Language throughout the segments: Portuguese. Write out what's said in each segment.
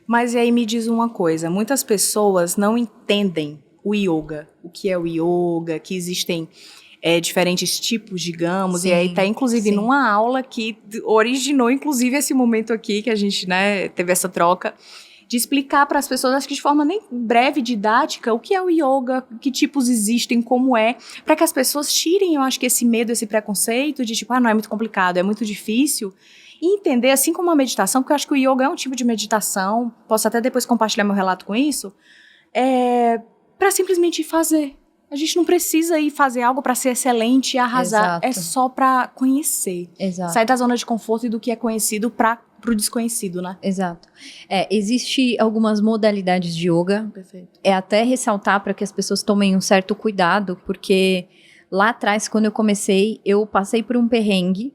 Mas e aí me diz uma coisa, muitas pessoas não entendem o yoga, o que é o yoga, que existem diferentes tipos, digamos, Sim, e aí tá inclusive sim. numa aula que originou inclusive esse momento aqui que a gente, né, teve essa troca, de explicar para as pessoas, acho que de forma nem breve, didática, o que é o yoga, que tipos existem, como é, para que as pessoas tirem, eu acho que esse medo, esse preconceito de tipo, não, é muito complicado, é muito difícil, e entender, assim como a meditação, porque eu acho que o yoga é um tipo de meditação, posso até depois compartilhar meu relato com isso, para simplesmente fazer. A gente não precisa ir fazer algo para ser excelente e arrasar. Exato. É só para conhecer. Exato. Sair da zona de conforto e do que é conhecido pro desconhecido, né? Exato. Existe algumas modalidades de yoga. Perfeito. É até ressaltar para que as pessoas tomem um certo cuidado, porque lá atrás, quando eu comecei, eu passei por um perrengue,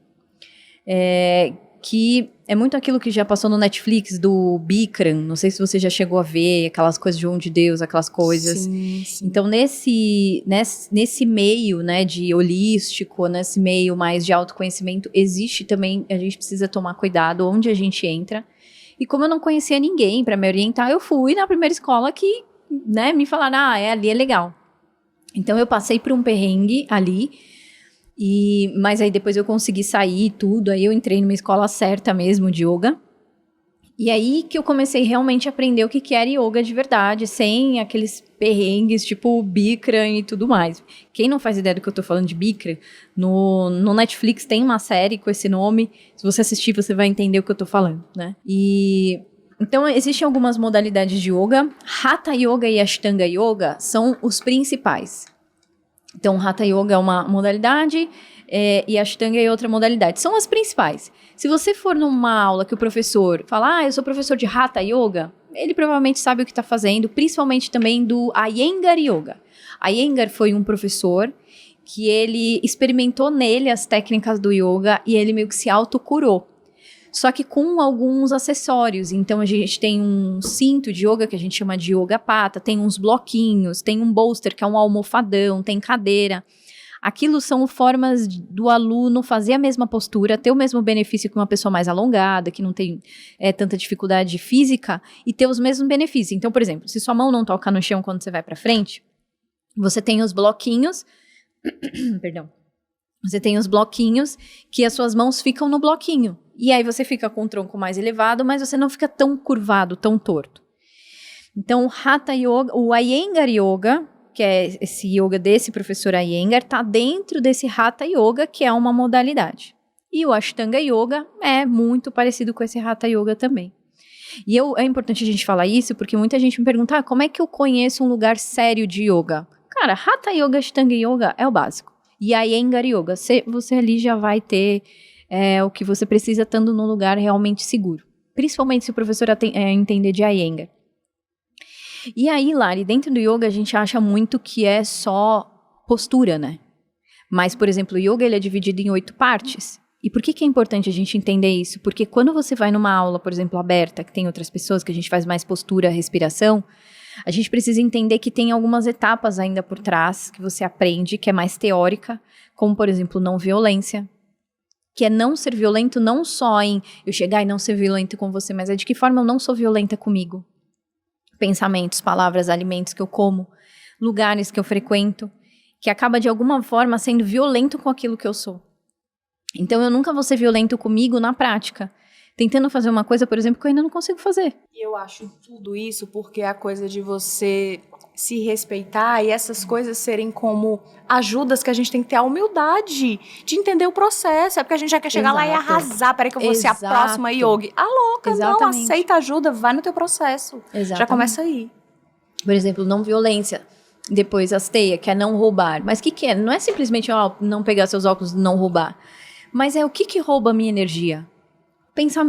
que é muito aquilo que já passou no Netflix, do Bikram, não sei se você já chegou a ver, aquelas coisas de João de Deus, aquelas coisas. Sim, sim. Então, nesse meio, né, de holístico, nesse meio mais de autoconhecimento, existe também, a gente precisa tomar cuidado onde a gente entra. E como eu não conhecia ninguém para me orientar, eu fui na primeira escola que, né, me falaram, ali é legal. Então, eu passei por um perrengue ali, mas aí depois eu consegui sair e tudo, aí eu entrei numa escola certa mesmo de yoga, e aí que eu comecei realmente a aprender o que era yoga de verdade, sem aqueles perrengues tipo Bikram e tudo mais. Quem não faz ideia do que eu tô falando de Bikram, no Netflix tem uma série com esse nome, se você assistir você vai entender o que eu tô falando, né? Então existem algumas modalidades de yoga, Hatha Yoga e Ashtanga Yoga são os principais. Então, Hatha Yoga é uma modalidade e Ashtanga é outra modalidade. São as principais. Se você for numa aula que o professor fala, eu sou professor de Hatha Yoga, ele provavelmente sabe o que está fazendo, principalmente também do Iyengar Yoga. Iyengar foi um professor que ele experimentou nele as técnicas do yoga e ele meio que se autocurou. Só que com alguns acessórios. Então, a gente tem um cinto de yoga, que a gente chama de yoga pata, tem uns bloquinhos, tem um bolster, que é um almofadão, tem cadeira. Aquilo são formas do aluno fazer a mesma postura, ter o mesmo benefício que uma pessoa mais alongada, que não tem tanta dificuldade física, e ter os mesmos benefícios. Então, por exemplo, se sua mão não toca no chão quando você vai para frente, você tem os bloquinhos... Perdão. Você tem os bloquinhos que as suas mãos ficam no bloquinho. E aí você fica com o tronco mais elevado, mas você não fica tão curvado, tão torto. Então, o Hatha Yoga, o Iyengar Yoga, que é esse yoga desse professor Iyengar, está dentro desse Hatha Yoga, que é uma modalidade. E o Ashtanga Yoga é muito parecido com esse Hatha Yoga também. E é importante a gente falar isso, porque muita gente me pergunta, como é que eu conheço um lugar sério de yoga? Cara, Hatha Yoga, Ashtanga Yoga é o básico. E a Iyengar Yoga, você ali já vai ter o que você precisa estando num lugar realmente seguro. Principalmente se o professor entender de Iyengar. E aí, Lari, dentro do yoga a gente acha muito que é só postura, né? Mas, por exemplo, o yoga ele é dividido em 8 partes. E por que é importante a gente entender isso? Porque quando você vai numa aula, por exemplo, aberta, que tem outras pessoas, que a gente faz mais postura, respiração, a gente precisa entender que tem algumas etapas ainda por trás que você aprende, que é mais teórica, como, por exemplo, não violência, que é não ser violento não só em eu chegar e não ser violento com você, mas é de que forma eu não sou violenta comigo. Pensamentos, palavras, alimentos que eu como, lugares que eu frequento, que acaba de alguma forma sendo violento com aquilo que eu sou. Então eu nunca vou ser violento comigo na prática, tentando fazer uma coisa, por exemplo, que eu ainda não consigo fazer. E eu acho tudo isso porque é a coisa de você se respeitar e essas coisas serem como ajudas que a gente tem que ter a humildade de entender o processo. É porque a gente já quer chegar lá e arrasar. Peraí que eu vou ser a próxima yogi. Louca, Exatamente. Não, aceita ajuda, vai no teu processo. Exatamente. Já começa aí. Por exemplo, não violência. Depois asteia, que é não roubar. Mas o que é? Não é simplesmente não pegar seus óculos e não roubar. Mas é o que rouba a minha energia?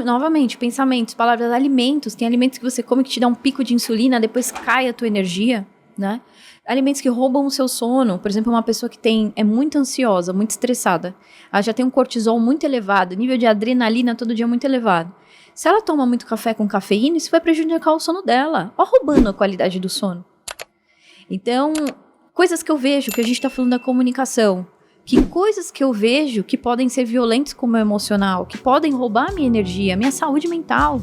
Novamente, pensamentos, palavras, alimentos. Tem alimentos que você come que te dá um pico de insulina, depois cai a tua energia, né? Alimentos que roubam o seu sono. Por exemplo, uma pessoa que é muito ansiosa, muito estressada. Ela já tem um cortisol muito elevado, nível de adrenalina todo dia muito elevado. Se ela toma muito café com cafeína, isso vai prejudicar o sono dela. Ó, roubando a qualidade do sono. Então, coisas que eu vejo, que a gente está falando da comunicação. Que coisas que eu vejo que podem ser violentas com o meu emocional, que podem roubar a minha energia, a minha saúde mental.